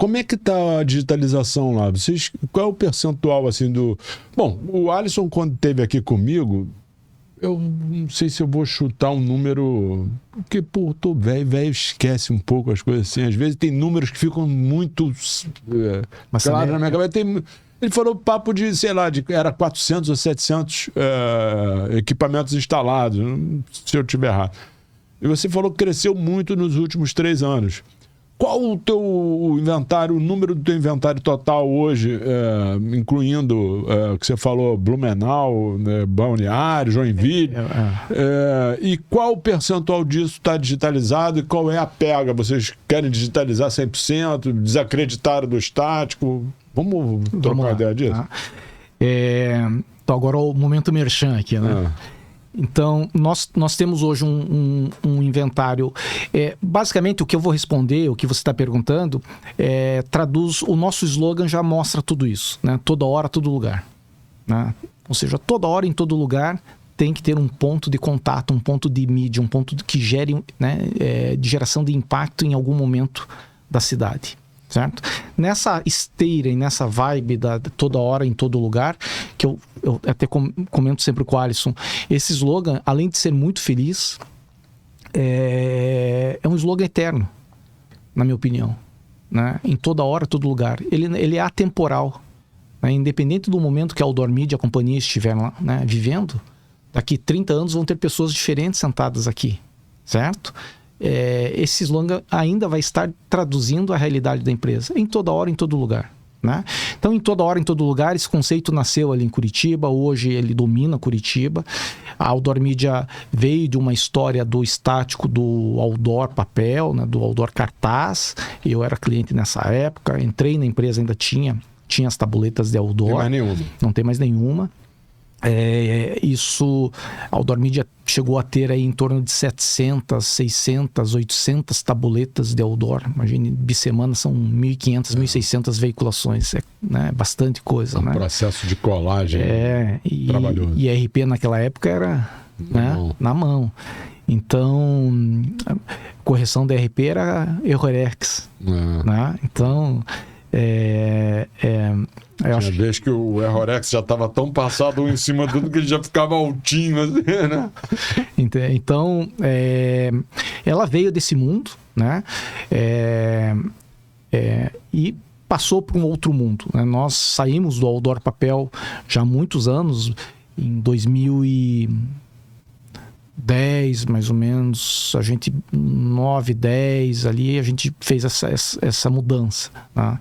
Como é que tá a digitalização lá? Qual é o percentual, assim, do... Bom, o Alisson, quando esteve aqui comigo, eu não sei se eu vou chutar um número... Porque, pô, tô velho esquece um pouco as coisas assim. Às vezes tem números que ficam muito... claro, na minha cabeça ele falou papo de, sei lá, era 400 ou 700 equipamentos instalados, se eu estiver errado. E você falou que cresceu muito nos últimos 3 anos. Qual o teu inventário, o número do teu inventário total hoje, incluindo o que você falou, Blumenau, Balneário, Joinville, e qual o percentual disso está digitalizado e qual é a pega? Vocês querem digitalizar 100%, desacreditaram do estático? Vamos trocar uma ideia disso? Então agora o momento merchan aqui, né? Então, nós temos hoje um inventário. Basicamente, o que eu vou responder, o que você está perguntando, traduz... O nosso slogan já mostra tudo isso, né? Toda hora, todo lugar. Né? Ou seja, toda hora, em todo lugar, tem que ter um ponto de contato, um ponto de mídia, um ponto que gere, né, de geração de impacto em algum momento da cidade. Certo? Nessa esteira e nessa vibe da toda hora, em todo lugar, que eu até comento sempre com o Alisson, esse slogan, além de ser muito feliz, é um slogan eterno, na minha opinião. Né? Em toda hora, todo lugar. Ele é atemporal. Né? Independente do momento que a Outdoor Media, a companhia, estiver lá, né, vivendo, daqui 30 anos vão ter pessoas diferentes sentadas aqui. Certo? Esse slogan ainda vai estar traduzindo a realidade da empresa em toda hora, em todo lugar. Né? Então, em toda hora, em todo lugar, esse conceito nasceu ali em Curitiba. Hoje ele domina Curitiba. A Outdoor Media veio de uma história do estático, do outdoor papel, né? Do outdoor cartaz. Eu era cliente nessa época, entrei na empresa, ainda tinha as tabuletas de outdoor. Não tem mais nenhuma. Não tem mais nenhuma. Isso, a Outdoor Media chegou a ter aí em torno de 700, 600, 800 tabuletas de outdoor. Imagine, bissemana são 1.500, 1.600 veiculações. Né, bastante coisa. Um né? processo de colagem trabalhoso. E RP naquela época era na mão. Então, a correção da RP era Errorex. Né? Então... Tinha vez que o Errorex já estava tão passado um em cima de tudo que ele já ficava altinho, assim, né? Então, ela veio desse mundo, né? E passou para um outro mundo. Né? Nós saímos do outdoor papel já há muitos anos, em 2010, mais ou menos, 9, 10, ali a gente fez essa mudança. Né?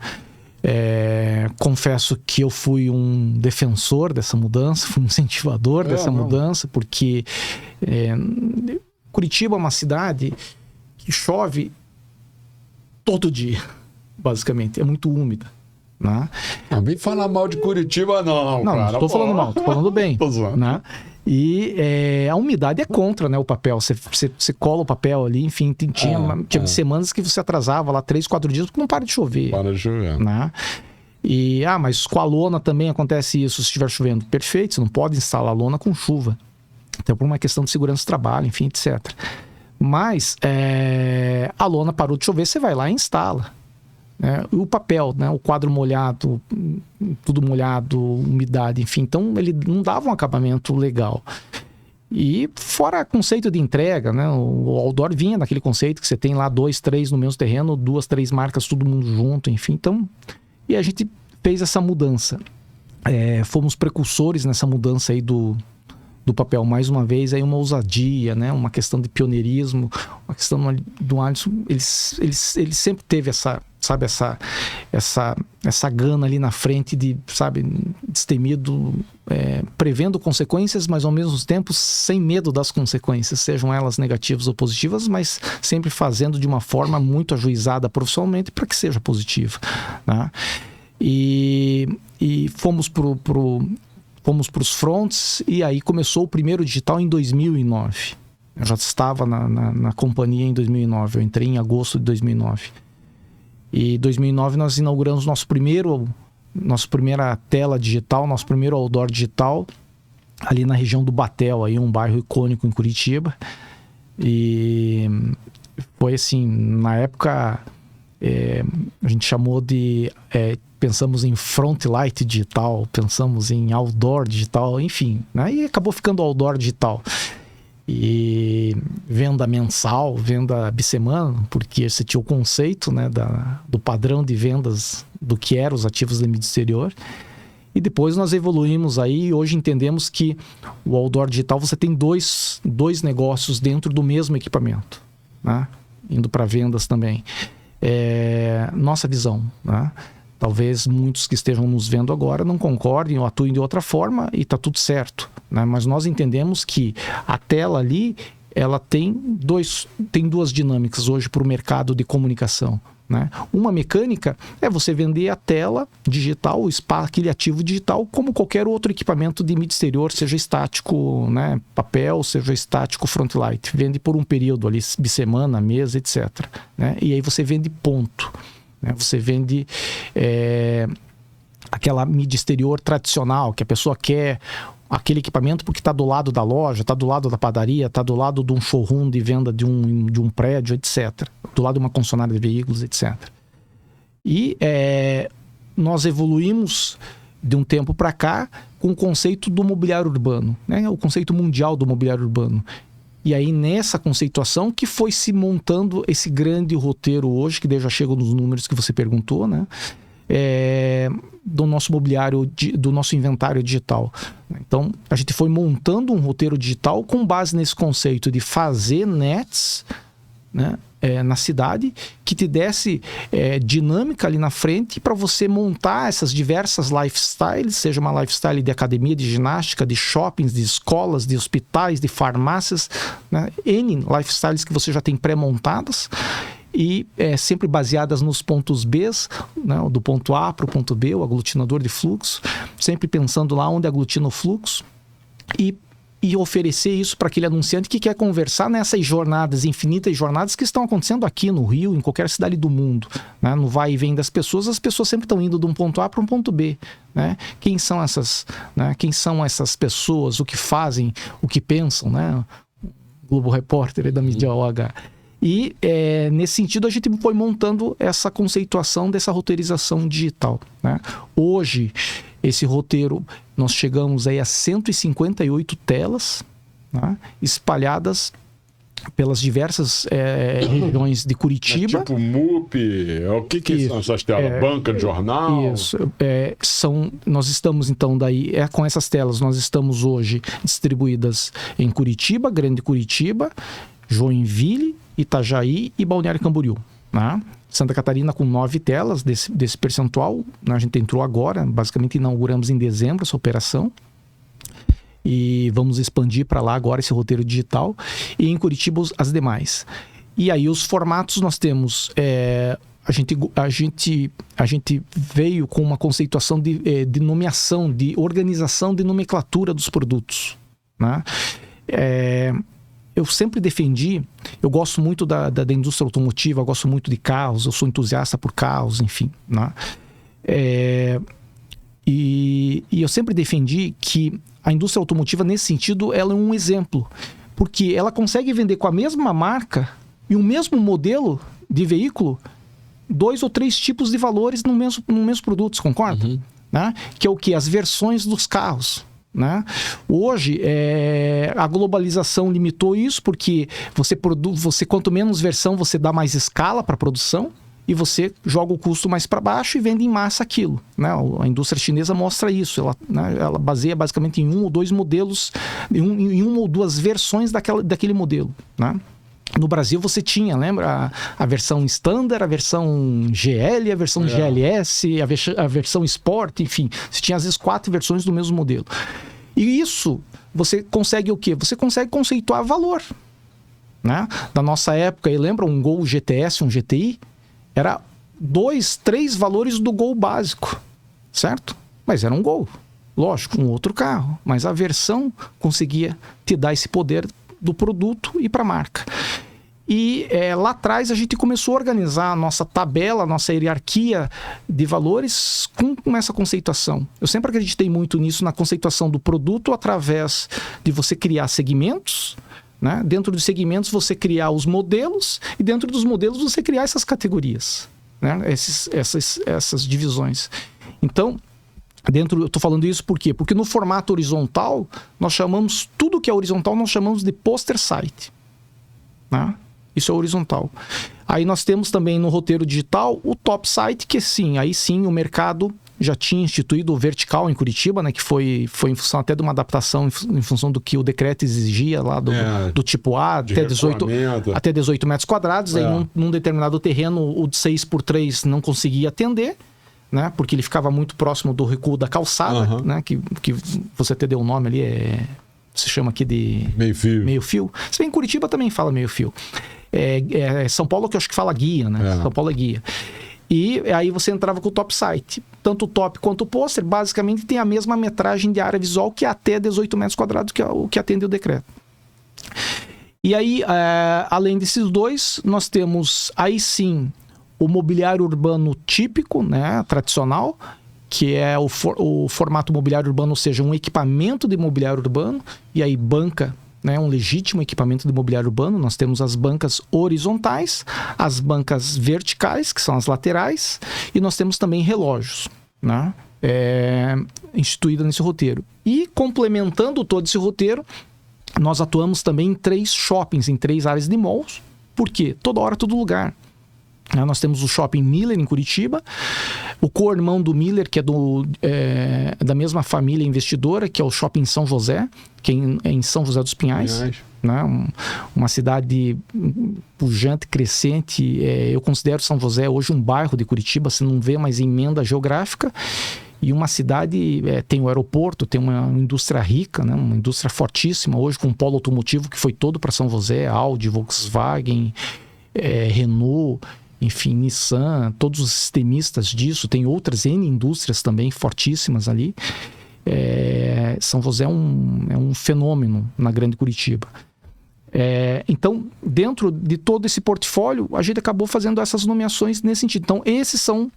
Confesso que eu fui um defensor dessa mudança, fui um incentivador dessa mudança, porque Curitiba é uma cidade que chove todo dia, basicamente, é muito úmida. Né? Não vem falar mal de Curitiba, não, cara. Não estou falando mal, estou falando bem. Tô zoando. Né? E a umidade é contra, né, o papel. Você cola o papel ali, enfim, tinha semanas que você atrasava lá 3, 4 dias porque não para de chover. Para de chover. Né? E, mas com a lona também acontece isso, se estiver chovendo. Perfeito, você não pode instalar lona com chuva. Até por uma questão de segurança do trabalho, enfim, etc. Mas a lona parou de chover, você vai lá e instala. O papel, né? O quadro molhado, tudo molhado, umidade, enfim. Então, ele não dava um acabamento legal. E fora conceito de entrega, né? O outdoor vinha naquele conceito que você tem lá 2, 3 no mesmo terreno, 2, 3 marcas, todo mundo junto, enfim. Então, e a gente fez essa mudança. Fomos precursores nessa mudança aí do papel. Mais uma vez, aí uma ousadia, né? Uma questão de pioneirismo, uma questão do Alisson. Ele sempre teve essa gana ali na frente de, destemido, prevendo consequências, mas ao mesmo tempo sem medo das consequências, sejam elas negativas ou positivas, mas sempre fazendo de uma forma muito ajuizada profissionalmente para que seja positiva. Né? E fomos para os fronts, e aí começou o primeiro digital em 2009. Eu já estava na companhia em 2009, eu entrei em agosto de 2009. E em 2009 nós inauguramos nossa primeira tela digital, nosso primeiro outdoor digital, ali na região do Batel, aí, um bairro icônico em Curitiba. E foi assim, na época a gente chamou de... pensamos em front light digital, pensamos em outdoor digital, enfim, né? E acabou ficando outdoor digital. E venda mensal, venda bissemana, porque você tinha o conceito, né, do padrão de vendas do que eram os ativos de mídia exterior. E depois nós evoluímos aí e hoje entendemos que o outdoor digital você tem dois negócios dentro do mesmo equipamento, né? Indo para vendas também. Nossa visão, né? Talvez muitos que estejam nos vendo agora não concordem ou atuem de outra forma e está tudo certo, né? Mas nós entendemos que a tela ali, ela tem duas dinâmicas hoje para o mercado de comunicação, né? Uma mecânica é você vender a tela digital, aquele ativo digital, como qualquer outro equipamento de mídia exterior, seja estático, né, papel, seja estático front light. Vende por um período ali, bissemana, mês, etc., né? E aí você vende ponto. Você vende aquela mídia exterior tradicional, que a pessoa quer aquele equipamento porque está do lado da loja, está do lado da padaria, está do lado de um showroom de venda de um prédio, etc. Do lado de uma concessionária de veículos, etc. E nós evoluímos de um tempo para cá com o conceito do mobiliário urbano, né? O conceito mundial do mobiliário urbano. E aí, nessa conceituação que foi se montando esse grande roteiro hoje, que daí já chega nos números que você perguntou, né? Do nosso mobiliário, do nosso inventário digital. Então, a gente foi montando um roteiro digital com base nesse conceito de fazer nets, né, na cidade, que te desse dinâmica ali na frente para você montar essas diversas lifestyles, seja uma lifestyle de academia, de ginástica, de shoppings, de escolas, de hospitais, de farmácias, né? N lifestyles que você já tem pré-montadas e sempre baseadas nos pontos B, né? Do ponto A para o ponto B, o aglutinador de fluxo, sempre pensando lá onde aglutina o fluxo e oferecer isso para aquele anunciante que quer conversar nessas jornadas, infinitas jornadas que estão acontecendo aqui no Rio, em qualquer cidade do mundo, né? No vai e vem das pessoas, as pessoas sempre estão indo de um ponto A para um ponto B, né? Quem são essas, né? Quem são essas pessoas, o que fazem, o que pensam, né? Globo Repórter da mídia OH. E nesse sentido a gente foi montando essa conceituação dessa roteirização digital, né? Hoje, esse roteiro, nós chegamos aí a 158 telas, né, espalhadas pelas diversas regiões de Curitiba. Tipo MUP, o que são essas telas? Banca de jornal? Isso. Nós estamos, então, daí, com essas telas, nós estamos hoje distribuídas em Curitiba, Grande Curitiba, Joinville, Itajaí e Balneário Camboriú, né? Santa Catarina com 9 telas desse percentual, né? A gente entrou agora, basicamente inauguramos em dezembro essa operação e vamos expandir para lá agora esse roteiro digital e em Curitiba as demais. E aí os formatos nós temos, a gente veio com uma conceituação de nomeação, de organização, de nomenclatura dos produtos, né? Eu sempre defendi, eu gosto muito da indústria automotiva, eu gosto muito de carros, eu sou entusiasta por carros, enfim, né? E eu sempre defendi que a indústria automotiva, nesse sentido, ela é um exemplo, porque ela consegue vender com a mesma marca e o mesmo modelo de veículo 2 ou 3 tipos de valores no mesmo produto, você concorda? Uhum. Né? Que é o que? As versões dos carros. Né? Hoje a globalização limitou isso porque você quanto menos versão você dá mais escala para a produção e você joga o custo mais para baixo e vende em massa aquilo, né? A indústria chinesa mostra isso, ela baseia basicamente em 1 ou 2 modelos, em 1 ou 2 versões daquele modelo, né? No Brasil você tinha, lembra? A versão Standard, a versão GL, a versão GLS, a versão Sport, enfim. Você tinha às vezes 4 versões do mesmo modelo. E isso, você consegue o quê? Você consegue conceituar valor, né? Da nossa época, lembra um Gol GTS, um GTI? Era 2, 3 valores do Gol básico, certo? Mas era um Gol, lógico, um outro carro. Mas a versão conseguia te dar esse poder do produto e para a marca. E lá atrás a gente começou a organizar a nossa tabela, a nossa hierarquia de valores com essa conceituação. Eu sempre acreditei muito nisso, na conceituação do produto através de você criar segmentos, né? Dentro dos segmentos você criar os modelos e dentro dos modelos você criar essas categorias. né? Essas divisões. Então, eu estou falando isso por quê? Porque no formato horizontal, nós chamamos tudo que é horizontal, nós chamamos de poster site, né? Isso é horizontal. Aí nós temos também no roteiro digital o top site, que sim, aí sim o mercado já tinha instituído o vertical em Curitiba, né, que foi em função até de uma adaptação em função do que o decreto exigia lá do tipo A até 18 metros quadrados. Aí num determinado terreno o de 6x3 não conseguia atender, né, porque ele ficava muito próximo do recuo da calçada, né, que você até deu o nome ali, se chama aqui de meio-fio. Se bem em Curitiba também fala meio-fio. São Paulo que eu acho que fala guia, né? São Paulo é guia. E aí você entrava com o top site. Tanto o top quanto o pôster, basicamente, tem a mesma metragem de área visual, que é até 18 metros quadrados, que é o que atende o decreto. E aí, além desses dois, nós temos, aí sim, o mobiliário urbano típico, né, tradicional, que é o formato mobiliário urbano, ou seja, um equipamento de mobiliário urbano, e aí banca, né, um legítimo equipamento de mobiliário urbano. Nós temos as bancas horizontais, as bancas verticais, que são as laterais, e nós temos também relógios, né, instituído nesse roteiro. E complementando todo esse roteiro, nós atuamos também em 3 shoppings, em 3 áreas de malls. Por quê? Toda hora, todo lugar. Nós temos o Shopping Miller em Curitiba, o co-irmão do Miller, que é da mesma família investidora, que é o Shopping São José, que é em São José dos Pinhais, né? Uma cidade pujante, crescente. Eu considero São José hoje um bairro de Curitiba, você não vê mais emenda geográfica. E uma cidade, tem o aeroporto, tem uma indústria rica, né? Uma indústria fortíssima, hoje com um polo automotivo que foi todo para São José, Audi, Volkswagen, Renault, enfim, Nissan, todos os sistemistas disso. Tem outras N indústrias também fortíssimas ali. São José é um fenômeno na Grande Curitiba. Então, dentro de todo esse portfólio, a gente acabou fazendo essas nomeações nesse sentido. Então, esses são,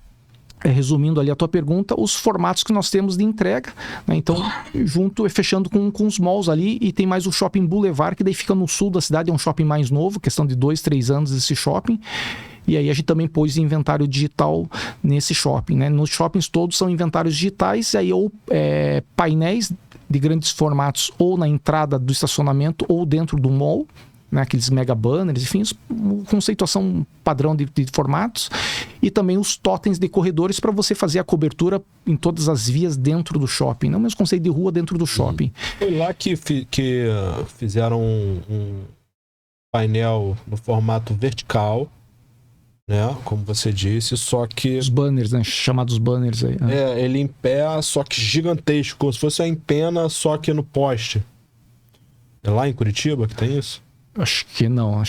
resumindo ali a tua pergunta, os formatos que nós temos de entrega, né? Então, fechando com os malls ali, e tem mais o Shopping Boulevard, que daí fica no sul da cidade, é um shopping mais novo, questão de 2-3 anos esse shopping. E aí a gente também pôs inventário digital nesse shopping, né? Nos shoppings todos são inventários digitais, aí ou painéis de grandes formatos, ou na entrada do estacionamento, ou dentro do mall, né? Aqueles mega banners, enfim, conceituação padrão de formatos, e também os totens de corredores para você fazer a cobertura em todas as vias dentro do shopping, não mesmo conceito de rua dentro do shopping. Foi lá que fizeram um painel no formato vertical, né, como você disse, só que... Os banners, né, chamados banners aí. Ele em pé, só que gigantesco, como se fosse a empena, só que no poste. É lá em Curitiba que tem isso? Acho que não.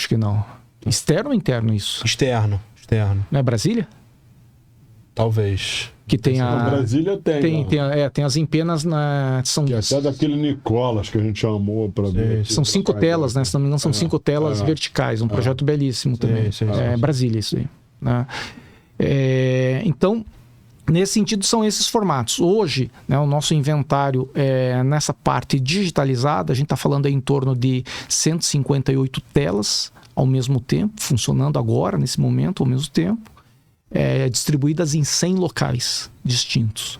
Externo ou interno isso? Externo. Não é Brasília? Talvez. Que tem Na Brasília tem as empenas são... Que até daquele Nicolas que a gente chamou para ver. São 5 telas, né? Se não me engano, são 5 telas verticais. Um projeto belíssimo também. Brasília, isso aí. Né? Então, nesse sentido, são esses formatos. Hoje, né, o nosso inventário, nessa parte digitalizada, a gente está falando aí em torno de 158 telas ao mesmo tempo, funcionando agora, nesse momento, ao mesmo tempo. Distribuídas em 100 locais distintos.